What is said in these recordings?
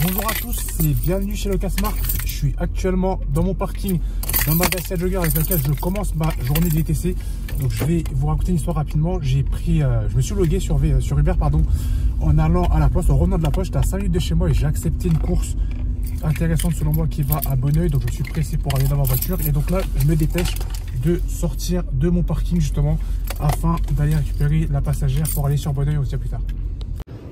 Bonjour à tous et bienvenue chez Locasmart. Je suis actuellement dans mon parking dans ma Dacia Jogger avec laquelle je commence ma journée de VTC. Donc je vais vous raconter une histoire rapidement. Je me suis logué sur Uber en allant à la poste, en revenant de la poste. J'étais à 5 minutes de chez moi et j'ai accepté une course intéressante selon moi qui va à Bonneuil. Donc je suis pressé pour aller dans ma voiture et donc là je me dépêche de sortir de mon parking justement afin d'aller récupérer la passagère pour aller sur Bonneuil. On se dit à plus tard.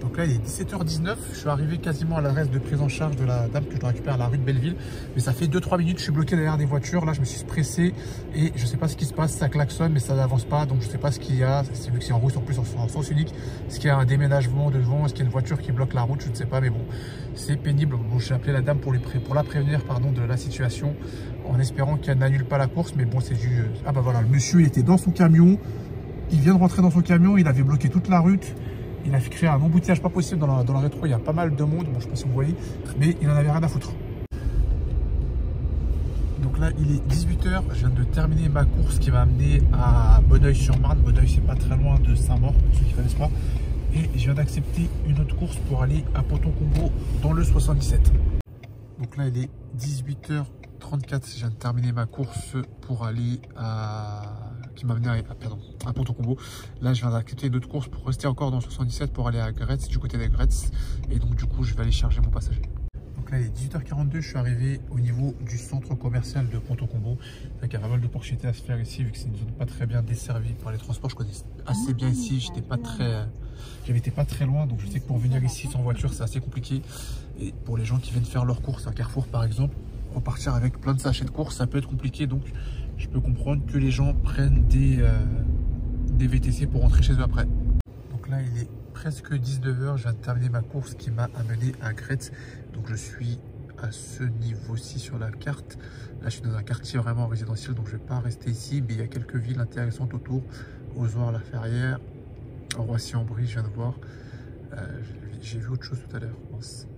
Donc là il est 17h19, je suis arrivé quasiment à l'adresse de prise en charge de la dame que je dois récupérer à la rue de Belleville. Mais ça fait 2-3 minutes, je suis bloqué derrière des voitures. Là je me suis pressé et je sais pas ce qui se passe, ça klaxonne mais ça n'avance pas. Donc je sais pas ce qu'il y a, vu que c'est en route en plus en sens unique. Est-ce qu'il y a un déménagement devant, est-ce qu'il y a une voiture qui bloque la route, je ne sais pas. Mais bon, c'est pénible. Bon, j'ai appelé la dame pour la prévenir de la situation en espérant qu'elle n'annule pas la course. Mais bon, c'est du... Ah bah voilà, le monsieur il était dans son camion, il vient de rentrer dans son camion, il avait bloqué toute la route. Il a créé un embouteillage pas possible dans la rétro, il y a pas mal de monde, bon je sais pas si vous voyez, mais il en avait rien à foutre. Donc là il est 18h, je viens de terminer ma course qui m'a amené à Bonneuil-sur-Marne. Bonneuil c'est pas très loin de Saint-Maur, pour ceux qui ne connaissent pas. Et je viens d'accepter une autre course pour aller à Ponton-Combo dans le 77. Donc là il est 18h34, je viens de terminer ma course pour aller qui m'a amené à Ponton-Combo. Là, je viens d'accepter une autre course pour rester encore dans le 77 pour aller à Gretz, du côté des Gretz. Et donc, du coup, je vais aller charger mon passager. Donc là, il est 18h42. Je suis arrivé au niveau du centre commercial de Ponton-Combo. Il y a pas mal d'opportunités à se faire ici, vu que c'est une zone pas très bien desservie par les transports. Je connais assez bien ici. J'avais été pas très loin. Donc, je sais que pour venir ici sans voiture, c'est assez compliqué. Et pour les gens qui viennent faire leurs courses à Carrefour, par exemple, repartir avec plein de sachets de courses, ça peut être compliqué. Donc, je peux comprendre que les gens prennent des VTC pour rentrer chez eux après. Donc là, il est presque 19h. Je viens de terminer ma course qui m'a amené à Gretz. Donc je suis à ce niveau-ci sur la carte. Là, je suis dans un quartier vraiment résidentiel, donc je ne vais pas rester ici. Mais il y a quelques villes intéressantes autour. Ozoir-la-Ferrière, Roissy-en-Brie, je viens de voir. J'ai vu autre chose tout à l'heure, je pense.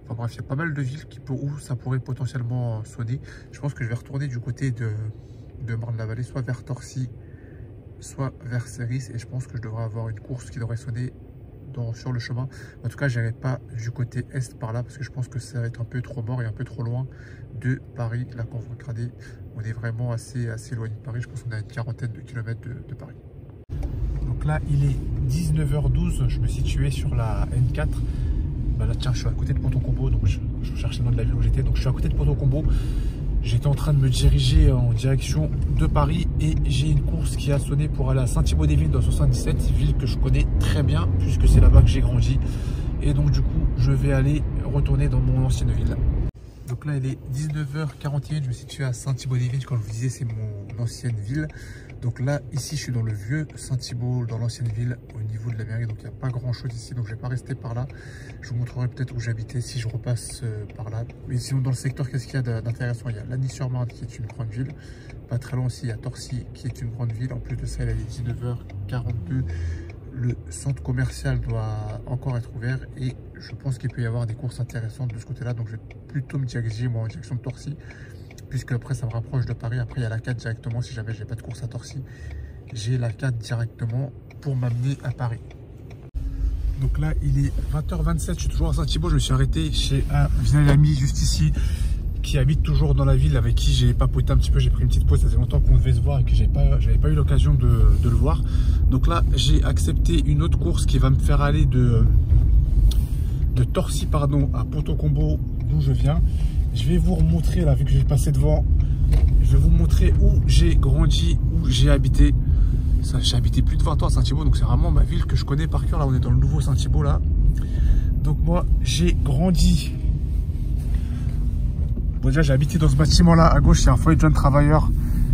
Enfin bref, il y a pas mal de villes où ça pourrait potentiellement sonner. Je pense que je vais retourner du côté de Marne-la-Vallée, soit vers Torcy, soit vers Céris. Et je pense que je devrais avoir une course qui devrait sonner sur le chemin. En tout cas, je n'irai pas du côté est par là parce que je pense que ça va être un peu trop mort et un peu trop loin de Paris. Là, quand vous regardez, on est vraiment assez éloigné de Paris. Je pense qu'on a une quarantaine de kilomètres de Paris. Donc là, il est 19h12. Je me situais sur la N4. Là tiens, je suis à côté de Ponton-Combo, donc je cherche le nom de la ville où j'étais. Donc je suis à côté de Ponton-Combo. J'étais en train de me diriger en direction de Paris et j'ai une course qui a sonné pour aller à Saint-Thibaud-des-Vignes dans 77, ville que je connais très bien puisque c'est là-bas que j'ai grandi. Et donc du coup, je vais aller retourner dans mon ancienne ville. Donc là, il est 19h41, je me situe à Saint-Thibaud-des-Vignes. Comme je vous disais, c'est mon ancienne ville. Donc là, ici, je suis dans le vieux Saint-Thibaud, dans l'ancienne ville, au niveau de la mairie. Donc il n'y a pas grand-chose ici, donc je ne vais pas rester par là. Je vous montrerai peut-être où j'habitais si je repasse par là. Mais sinon, dans le secteur, qu'est-ce qu'il y a d'intéressant? Il y a Lagny-sur-Marne, qui est une grande ville. Pas très loin aussi, il y a Torcy, qui est une grande ville. En plus de ça, il est 19h42. Le centre commercial doit encore être ouvert et je pense qu'il peut y avoir des courses intéressantes de ce côté-là. Donc je vais plutôt me diriger moi en direction de Torcy, puisque après ça me rapproche de Paris. Après il y a la 4 directement, si jamais j'ai pas de course à Torcy, j'ai la 4 directement pour m'amener à Paris. Donc là il est 20h27, je suis toujours à Saint-Thibaud. Je me suis arrêté chez un vieil ami juste ici qui habite toujours dans la ville, avec qui j'ai papoté un petit peu. J'ai pris une petite pause, ça faisait longtemps qu'on devait se voir et que j'avais pas eu l'occasion de le voir. Donc là j'ai accepté une autre course qui va me faire aller de Torcy à Ponton-Combo, d'où je viens. Je vais vous remontrer là, vu que j'ai passé devant, je vais vous montrer où j'ai grandi, où j'ai habité. J'ai habité plus de 20 ans à Saint-Thibaud, donc c'est vraiment ma ville que je connais par cœur. Là on est dans le nouveau Saint-Thibaud là. Donc moi j'ai grandi. Bon, déjà j'ai habité dans ce bâtiment là, à gauche il y a un foyer de jeunes travailleurs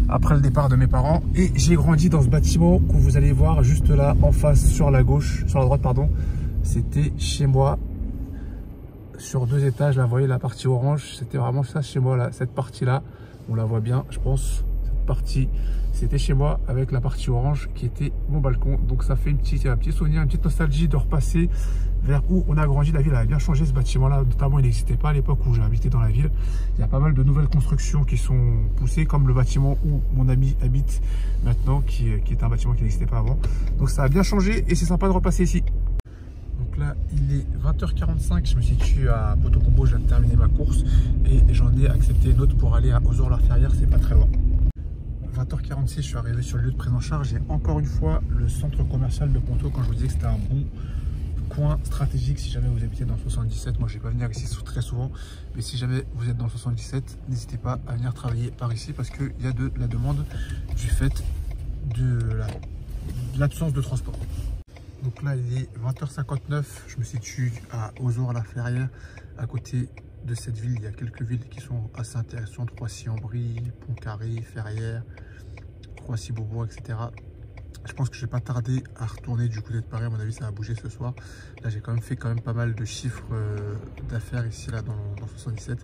après le départ de mes parents. Et j'ai grandi dans ce bâtiment que vous allez voir juste là en face sur la droite pardon. C'était chez moi, sur 2 étages là, vous voyez la partie orange, c'était vraiment ça chez moi là, cette partie là, on la voit bien je pense, cette partie c'était chez moi avec la partie orange qui était mon balcon. Donc ça fait un petit souvenir, une petite nostalgie de repasser vers où on a grandi. La ville a bien changé, ce bâtiment là notamment il n'existait pas à l'époque où j'ai habité dans la ville. Il y a pas mal de nouvelles constructions qui sont poussées, comme le bâtiment où mon ami habite maintenant, qui est un bâtiment qui n'existait pas avant. Donc ça a bien changé et c'est sympa de repasser ici. Donc là il il est 20h45, je me situe à Poteau Combo, je viens de terminer ma course et j'en ai accepté une autre pour aller à Ozor-la-Ferrière, c'est pas très loin. 20h46, je suis arrivé sur le lieu de prise en charge et encore une fois le centre commercial de Ponto, quand je vous disais que c'était un bon coin stratégique si jamais vous habitez dans le 77. Moi je vais pas venir ici très souvent, mais si jamais vous êtes dans le 77, n'hésitez pas à venir travailler par ici parce qu'il y a de la demande du fait de l'absence de transport. Donc là il est 20h59, je me situe à Ozor-la-Ferrière, à côté de cette ville. Il y a quelques villes qui sont assez intéressantes, Roissy-en-Brie, Pont-Carré, Ferrières, Roissy-Beaubourg, etc. Je pense que je vais pas tarder à retourner du côté de Paris. À mon avis, ça va bouger ce soir. Là, j'ai quand même fait pas mal de chiffres d'affaires ici, là, dans 77.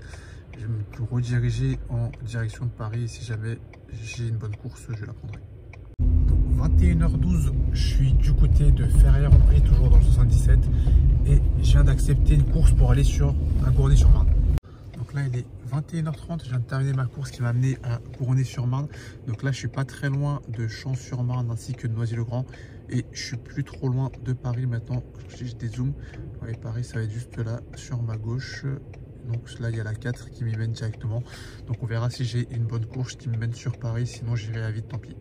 Je vais me rediriger en direction de Paris. Et si jamais j'ai une bonne course, je la prendrai. Donc, 21h12, je suis du côté de Ferrières-en-Brie, toujours dans le 77. Et je viens d'accepter une course pour aller à Gournay-sur-Marne. Donc là, il est 21h30, je viens de terminer ma course qui m'a amené à Gournay-sur-Marne. Donc là, je suis pas très loin de Champs-sur-Marne ainsi que de Noisy-le-Grand. Et je suis plus trop loin de Paris maintenant. Je dézoome. Ouais, Paris, ça va être juste là, sur ma gauche. Donc là, il y a la 4 qui m'y mène directement. Donc on verra si j'ai une bonne course qui me mène sur Paris. Sinon, j'irai à vide, tant pis.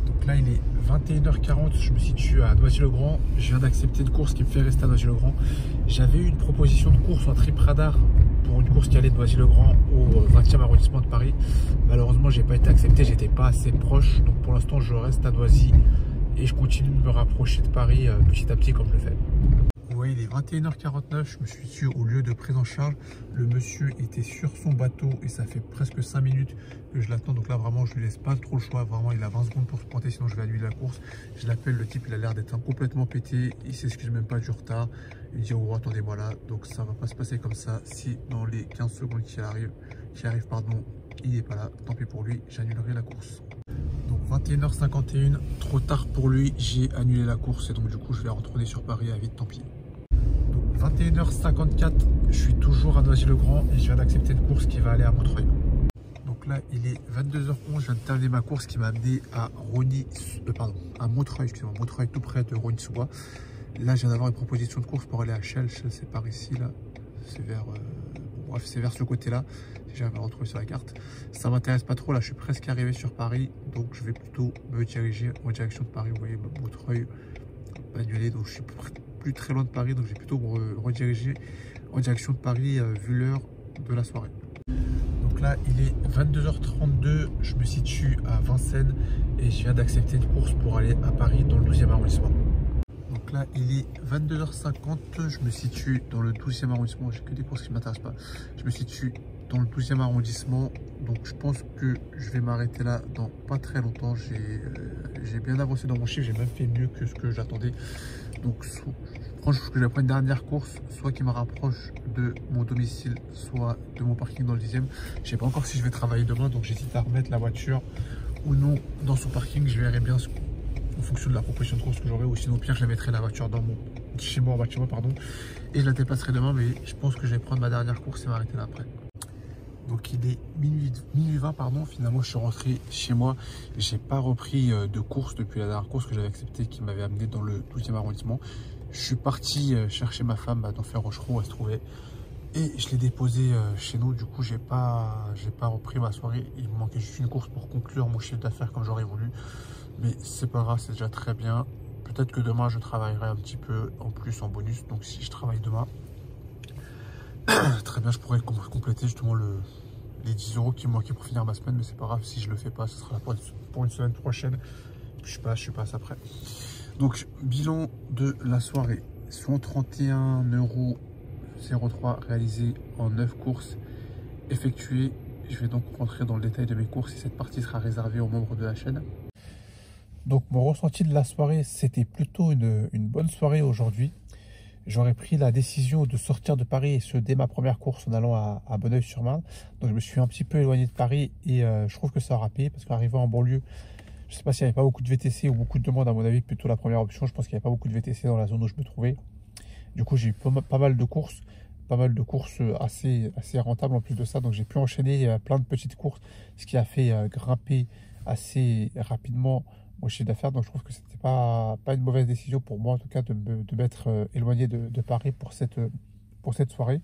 Donc là, il est 21h40, je me situe à Noisy-le-Grand. Je viens d'accepter une course qui me fait rester à Noisy-le-Grand. J'avais eu une proposition de course en trip radar pour une course qui allait de Noisy-le-Grand au 20e arrondissement de Paris. Malheureusement, j'ai pas été accepté, j'étais pas assez proche. Donc pour l'instant, je reste à Noisy et je continue de me rapprocher de Paris petit à petit comme je le fais. Oui, il est 21h49, je me suis situé au lieu de prise en charge. Le monsieur était sur son bateau et ça fait presque 5 minutes que je l'attends. Donc là, vraiment, je lui laisse pas trop le choix. Vraiment, il a 20 secondes pour se pointer, sinon je vais annuler la course. Je l'appelle, le type, il a l'air d'être complètement pété. Il s'excuse même pas du retard. Il me dit, oh, attendez-moi là. Donc ça va pas se passer comme ça. Si dans les 15 secondes qui arrive, il n'est pas là, tant pis pour lui, j'annulerai la course. Donc 21h51, trop tard pour lui, j'ai annulé la course et donc du coup je vais retourner sur Paris à vide, tant pis. 21h54, je suis toujours à Noisy-le-Grand et je viens d'accepter une course qui va aller à Montreuil. Donc là, il est 22h11, je viens de terminer ma course qui m'a amené à Montreuil, excusez-moi, Montreuil tout près de Rosny-sous-Bois. Là, je viens d'avoir une proposition de course pour aller à Chelles, c'est par ici, là. C'est vers, bref, c'est vers ce côté-là, si j'arrive à le retrouver sur la carte. Ça m'intéresse pas trop, là, je suis presque arrivé sur Paris, donc je vais plutôt me diriger en direction de Paris. Vous voyez, Montreuil, annulé, donc je suis plus très loin de Paris, donc j'ai plutôt rediriger en direction de Paris vu l'heure de la soirée. Donc là il est 22h32, je me situe à Vincennes et je viens d'accepter une course pour aller à Paris dans le 12e arrondissement. Donc là il est 22h50, je me situe dans le 12e arrondissement, j'ai que des courses qui ne m'intéressent pas. Je me situe dans le 12e arrondissement, donc je pense que je vais m'arrêter là dans pas très longtemps. J'ai bien avancé dans mon chiffre, j'ai même fait mieux que ce que j'attendais. Donc je pense que je vais prendre une dernière course, soit qui me rapproche de mon domicile, soit de mon parking dans le 10e. Je sais pas encore si je vais travailler demain, donc j'hésite à remettre la voiture ou non dans son parking. Je verrai bien en fonction de la proposition de course que j'aurai, ou sinon au pire je la mettrai la voiture chez moi, pardon, et je la déplacerai demain. Mais je pense que je vais prendre ma dernière course et m'arrêter là après. Donc il est minuit 20, pardon. Finalement je suis rentré chez moi. J'ai pas repris de course depuis la dernière course que j'avais acceptée qui m'avait amené dans le 12e arrondissement. Je suis parti chercher ma femme dans Fer-Rochereau, elle se trouvait, et je l'ai déposée chez nous. Du coup j'ai pas repris ma soirée. Il me manquait juste une course pour conclure mon chiffre d'affaires comme j'aurais voulu, mais c'est pas grave, c'est déjà très bien. Peut-être que demain je travaillerai un petit peu en plus en bonus. Donc si je travaille demain, très bien, je pourrais compléter justement les 10 € qui me manquaient pour finir ma semaine. Mais c'est pas grave, si je le fais pas, ce sera pour une semaine prochaine. Je suis pas après. Donc bilan de la soirée, 131,03 € réalisé en 9 courses effectuées. Je vais donc rentrer dans le détail de mes courses et cette partie sera réservée aux membres de la chaîne. Donc mon ressenti de la soirée, c'était plutôt une bonne soirée aujourd'hui. J'aurais pris la décision de sortir de Paris et ce dès ma première course en allant à Bonneuil-sur-Marne. Donc je me suis un petit peu éloigné de Paris et je trouve que ça aura payé parce qu'arrivant en banlieue, je ne sais pas s'il n'y avait pas beaucoup de VTC ou beaucoup de demandes. À mon avis, plutôt la première option. Je pense qu'il n'y avait pas beaucoup de VTC dans la zone où je me trouvais. Du coup, j'ai eu pas mal de courses assez rentables en plus de ça. Donc j'ai pu enchaîner plein de petites courses, ce qui a fait grimper assez rapidement mon chiffre d'affaires. Donc je trouve que c'était pas une mauvaise décision pour moi en tout cas de m'être éloigné de Paris pour cette soirée.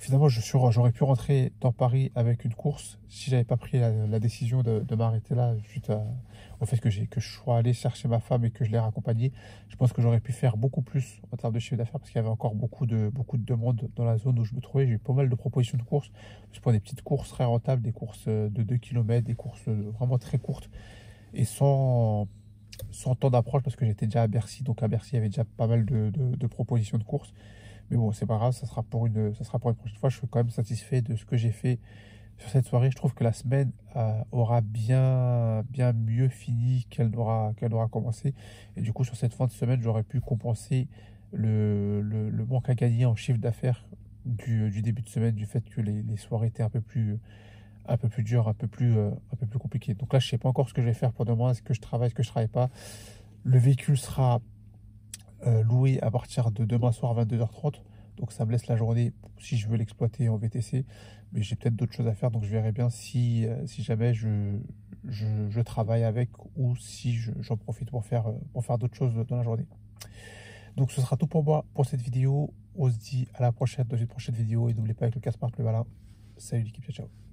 Finalement, j'aurais pu rentrer dans Paris avec une course si j'avais pas pris la décision de m'arrêter là suite au fait que je sois allé chercher ma femme et que je l'ai raccompagnée. Je pense que j'aurais pu faire beaucoup plus en termes de chiffre d'affaires parce qu'il y avait encore beaucoup de demandes dans la zone où je me trouvais. J'ai eu pas mal de propositions de courses. Je prends des petites courses très rentables, des courses de 2 km, des courses vraiment très courtes et sans temps d'approche parce que j'étais déjà à Bercy. Donc à Bercy, il y avait déjà pas mal de propositions de courses. Mais bon, c'est pas grave, ça sera pour une prochaine fois. Je suis quand même satisfait de ce que j'ai fait sur cette soirée. Je trouve que la semaine aura bien mieux fini qu'elle n'aura commencé. Et du coup, sur cette fin de semaine, j'aurais pu compenser le manque à gagner en chiffre d'affaires du début de semaine, du fait que les soirées étaient un peu plus dures, un peu plus compliquées. Donc là, je sais pas encore ce que je vais faire pour demain. Est-ce que je travaille, est-ce que je travaille pas? Le véhicule sera loué à partir de demain soir à 22h30. Donc ça me laisse la journée si je veux l'exploiter en VTC. Mais j'ai peut-être d'autres choses à faire. Donc je verrai bien si jamais je travaille avec ou si j'en profite pour faire d'autres choses dans la journée. Donc ce sera tout pour moi pour cette vidéo. On se dit à la prochaine dans une prochaine vidéo. Et n'oubliez pas avec le casse-marque le malin. Salut l'équipe, ciao ciao.